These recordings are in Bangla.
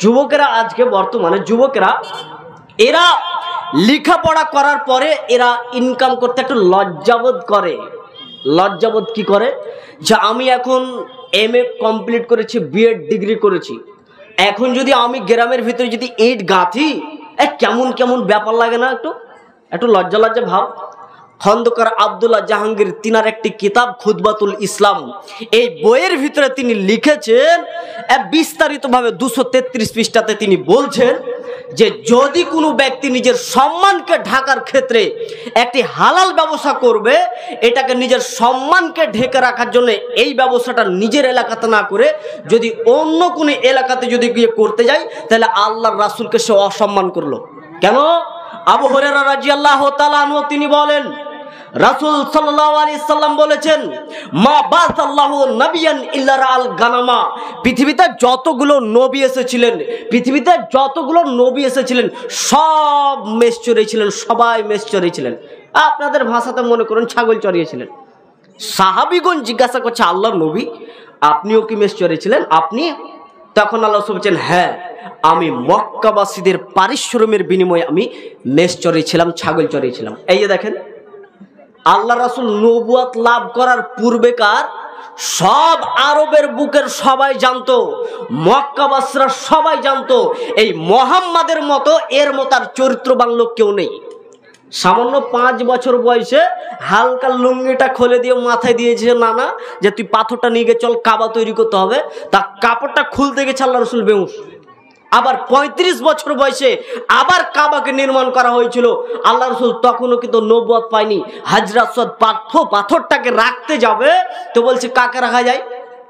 যুবকেরা আজকে বর্তমানে যুবকেরা এরা লেখাপড়া করার পরে এরা ইনকাম করতে একটু লজ্জাবোধ করে। লজ্জাবোধ কি করে? যে আমি এখন MA কমপ্লিট করেছি, BEd ডিগ্রি করেছি, এখন যদি আমি গ্রামের ভিতরে যদি ইট গাঁথি, কেমন কেমন ব্যাপার লাগে না? একটু একটু লজ্জা লজ্জা ভাব। খন্দকার আব্দুল্লাহ জাহাঙ্গীর তিনার একটি কিতাব খুতবাতুল ইসলাম, এই বইয়ের ভিতরে তিনি লিখেছেন বিস্তারিতভাবে 233 পৃষ্ঠাতে তিনি বলছেন যে যদি কোনো ব্যক্তি নিজের সম্মানকে ঢাকার ক্ষেত্রে একটি হালাল ব্যবসা করবে, এটাকে নিজের সম্মানকে ঢেকে রাখার জন্য এই ব্যবসাটা নিজের এলাকাতে না করে যদি অন্য কোনো এলাকাতে যদি গিয়ে করতে যায়, তাহলে আল্লাহর রাসূলকে সে অসম্মান করলো। কেন? আবু হুরায়রা রাদিয়াল্লাহু তাআলা আনহু তিনি বলেন, রাসূল সাল্লাল্লাহু আলাইহি সাল্লাম বলেছেন, মা বাসাল্লাহু নবিয়ান ইল্লা রাল গানামা, পৃথিবীতে যতগুলো নবী এসেছিলেন সব মেষ চড়িয়েছিলেন, সবাই মেষ চড়িয়েছিলেন। আপনাদের ভাষাতে মনে করুন ছাগল চড়িয়েছিলেন। সাহাবীগণ জিজ্ঞাসা করছে, আল্লাহর নবী আপনিও কি মেষ চড়িয়েছিলেন? আপনি? তখন আল্লাহ বলছেন, হ্যাঁ, আমি মক্কাবাসীদের পারিশ্রমের বিনিময়ে আমি মেষ চড়িয়েছিলাম, ছাগল চড়িয়েছিলাম। এই যে দেখেন, আল্লাহ রাসূল নবুয়ত লাভ করার পূর্বেকার সব আরবের বুকের সবাই জানতো, মক্কাবাসীরা সবাই জানতো এই মুহাম্মাদের মতো এর মতো আর চরিত্রবান লোক কেউ নেই। সামান্য 5 বছর বয়সে হালকা লুঙ্গিটা খুলে দিয়ে মাথায় দিয়েছে নানা যে তুই পাথরটা নিয়ে গিয়ে চল কাবা তৈরি করতে হবে, তা কাপড়টা খুলতে গেছে আল্লাহ রাসূল বেহুশ। আবার 35 বছর বয়সে আবার কাবাকে নির্মাণ করা হয়েছিল। আল্লাহ রাসূল তখনও কিন্তু নবুয়ত পায়নি। হাজর আসওয়াদ পাথরটাকে রাখতে যাবে তো বলছে কাকে রাখা যায়?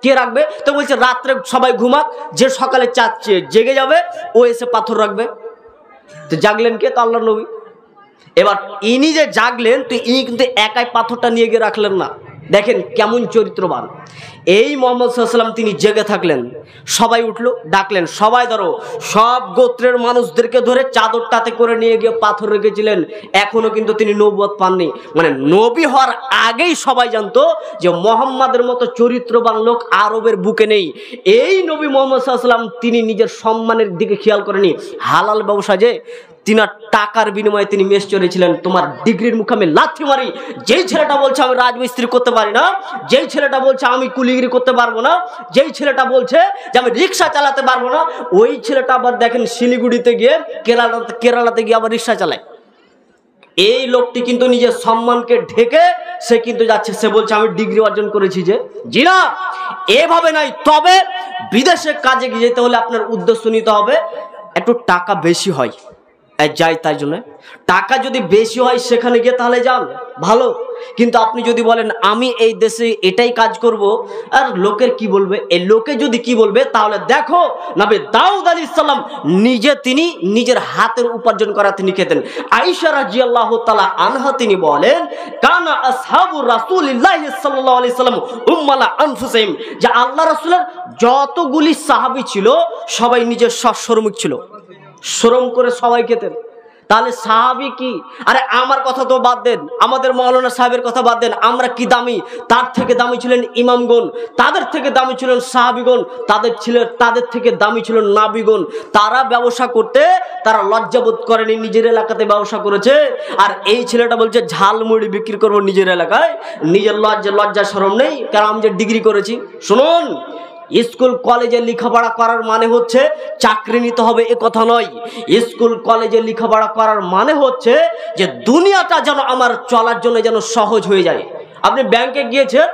কে রাখবে? তো বলছে রাত্রে সবাই ঘুমাক, যে সকালে চাচ্ছে জেগে যাবে ও এসে পাথর রাখবে। তো জাগলেন কে? তো আল্লাহর নবী। এবার ইনি যে জাগলেন, তো ইনি কিন্তু একাই পাথরটা নিয়ে গিয়ে রাখলেন না। দেখেন কেমন চরিত্রবান। এই মুহাম্মদ সাল্লাল্লাহু আলাইহি ওয়াসাল্লাম তিনি জেগে থাকলেন, সবাই উঠলো, ডাকলেন, সবাই ধরো, সব গোত্রের মানুষদেরকে ধরে চাদরটাতে করে নিয়ে গিয়ে পাথর রেখেছিলেন। এখনো কিন্তু তিনি নবুয়ত পাননি। মানে নবী হওয়ার আগেই সবাই জানতো যে মুহাম্মাদের মতো চরিত্রবান লোক আরবের বুকে নেই। এই নবী মুহাম্মদ সাল্লাল্লাহু আলাইহি ওয়াসাল্লাম তিনি নিজের সম্মানের দিকে খেয়াল করেনি। হালাল ব্যবসা যে তিনার টাকার বিনিময়ে তিনি মেষ চড়িয়েছিলেন। তোমার ডিগ্রির মুখে আমি লাথি মারি। যেই ছেলেটা বলছে আমি রাজমিস্ত্রি করতে পারি না, যেই ছেলেটা বলছে আমি কুলিগিরি করতে পারবো না, যেই ছেলেটা বলছে যে আমি রিক্সা চালাতে পারবো না, ওই ছেলেটা আবার দেখেন শিলিগুড়িতে গিয়ে কেরালাতে গিয়ে আবার রিক্সা চালায়। এই লোকটি কিন্তু নিজের সম্মানকে ঢেকে সে কিন্তু যাচ্ছে, সে বলছে আমি ডিগ্রি অর্জন করেছি। যে জি না, এভাবে নাই। তবে বিদেশে কাজে যেতে হলে আপনার উদ্দেশ্য নিতে হবে একটু টাকা বেশি হয়, যাই তাই জন্য টাকা যদি বেশি হয় সেখানে গিয়ে তাহলে যান, ভালো। কিন্তু আপনি যদি বলেন আমি এই দেশে এটাই কাজ করব, আর লোকের কি বলবে, এই লোকে যদি কি বলবে, তাহলে দেখো নবী দাউদ আলাইহিস সালাম নিজে তিনি নিজের হাতের উপার্জন করা তিনি খেতেন। আয়েশা রাদিয়াল্লাহু তাআলা আনহা তিনি বলেন, কানা আসহাবুর রাসূলিল্লাহি সাল্লাল্লাহু আলাইহি সাল্লাম উম্মালা আনফুসিহিম, যে আল্লাহ রাসূলের যতগুলি সাহাবী ছিল সবাই নিজের শ্রমিক ছিল, শ্রম করে সবাই খেতেন। তাহলে সাহাবী কি? আরে আমার কথা তো বাদ দেন, আমাদের মাওলানা সাহেবের কথা বাদ দেন, আমরা কি দামি? তার থেকে দামি ছিলেন ইমামগণ, তাদের থেকে দামি ছিলেন সাহাবীগণ, তাদের থেকে দামি ছিলেন নাবিগণ। তারা ব্যবসা করতে তারা লজ্জাবোধ করেনি, নিজের এলাকাতে ব্যবসা করেছে। আর এই ছেলেটা বলছে ঝালমুড়ি বিক্রি করবো নিজের এলাকায়, নিজের লজ্জা শরম নেই, কারণ আমি যে ডিগ্রি করেছি। শুনুন, স্কুল কলেজে লেখাপড়া করার মানে হচ্ছে চাকরি নিতে হবে এ কথা নয়। স্কুল কলেজে লেখাপড়া করার মানে হচ্ছে যে দুনিয়াটা যেন আমার চলার জন্য যেন সহজ হয়ে যায়। আপনি ব্যাংকে গিয়েছেন,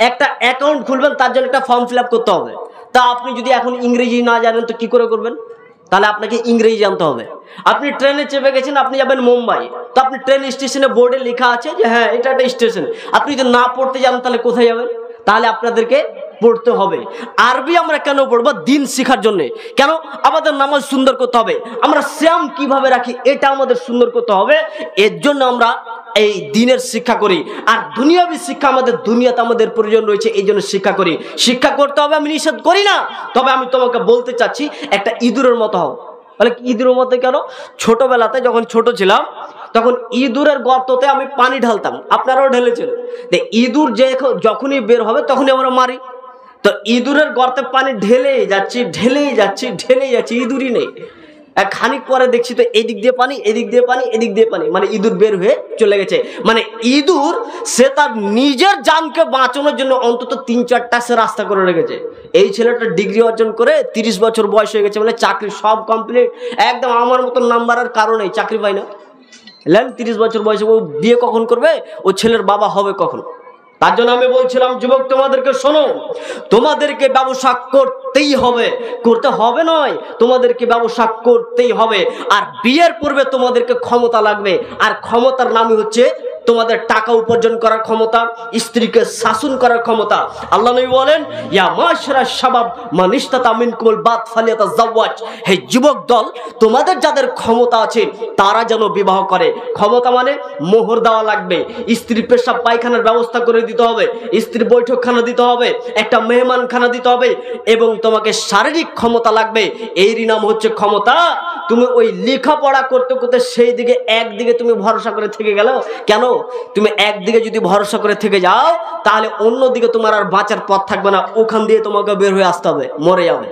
একটা অ্যাকাউন্ট খুলবেন, তার জন্য একটা ফর্ম ফিল আপ করতে হবে। তা আপনি যদি এখন ইংরেজি না জানেন তো কি করে করবেন? তাহলে আপনাকে ইংরেজি জানতে হবে। আপনি ট্রেনে চেপে গেছেন, আপনি যাবেন মুম্বাই, তো আপনি ট্রেন স্টেশনে বোর্ডে লেখা আছে যে হ্যাঁ এটা একটা স্টেশন, আপনি যদি না পড়তে জানেন তাহলে কোথায় যাবেন? তাহলে আপনাদেরকে পড়তে হবে। আরবি আমরা কেন পড়বো? দিন শেখার জন্য। কেন? আমাদের নামাজ সুন্দর করতে হবে, আমরা শ্যাম কিভাবে রাখি এটা আমাদের সুন্দর করতে হবে। এর জন্য আমরা এই দিনের শিক্ষা করি। আর দুনিয়াবী শিক্ষা আমাদের দুনিয়াতে আমাদের প্রয়োজন রয়েছে, এই জন্য শিক্ষা করি। শিক্ষা করতে হবে, আমি নিষেধ করি না। তবে আমি তোমাকে বলতে চাচ্ছি একটা ইঁদুরের মতো হও। বলে ইঁদুরের মতো কেন? ছোটবেলাতে যখন ছোট ছিলাম তখন ইঁদুরের গর্ততে আমি পানি ঢালতাম, আপনারাও ঢেলেছেন। ইঁদুর যখনই বের হবে তখনই আমরা মারি। তো ইঁদুরের গর্তে পানি ঢেলেই যাচ্ছি, ঢেলেই যাচ্ছি, ঢেলেই যাচ্ছি, ইঁদুরই নেই। এক খানিক পরে দেখছি তো এদিক দিয়ে পানি, এদিক দিয়ে পানি, এদিক দিয়ে পানি, মানে ইঁদুর বের হয়ে চলে গেছে। মানে ইঁদুর সে তার নিজের জানকে বাঁচানোর জন্য অন্তত 3-4টা সে রাস্তা করে রেখেছে। এই ছেলেটা ডিগ্রি অর্জন করে 30 বছর বয়স হয়ে গেছে, মানে চাকরি সব কমপ্লিট একদম। আমার মতন নাম্বারের কারণেই চাকরি পাই না। 30 বছর বয়সে ও বিয়ে কখন করবে? ও ছেলের বাবা হবে কখন? তার জন্য আমি বলছিলাম যুবক তোমাদেরকে শোনো, তোমাদেরকে ব্যবসা করতেই হবে, করতে হবে নয়, তোমাদেরকে ব্যবসা করতেই হবে। আর বিয়ের পূর্বে তোমাদেরকে ক্ষমতা লাগবে, আর ক্ষমতার নামই হচ্ছে তোমাদের টাকা উপার্জন করার ক্ষমতা, স্ত্রীকে শাসন করার ক্ষমতা। আল্লাহ নবী বলেন, ইয়া মাশরা শাবাব মান ইসতাতা মিনকুমুল বাত ফালিয়াতাজাওয়াজ। হে যুবক দল, তোমাদের যাদের ক্ষমতা আছে তারা যেন বিবাহ করে। ক্ষমতা মানে মোহর দেওয়া লাগবে, স্ত্রী পেশাব পায়খানার ব্যবস্থা করে দিতে হবে, স্ত্রী বৈঠকখানা দিতে হবে, একটা মেহমানখানা দিতে হবে, এবং তোমাকে শারীরিক ক্ষমতা লাগবে। এরই নাম হচ্ছে ক্ষমতা। তুমি ওই লেখাপড়া করতে করতে সেই দিকে একদিকে তুমি ভরসা করে থেকে গেল কেন? তুমি একদিকে যদি ভরসা করে থেকে যাও তাহলে অন্যদিকে তোমার আর বাঁচার পথ থাকবে না, ওখান দিয়ে তোমাকে বের হয়ে আসতে হবে, মরে যাবে।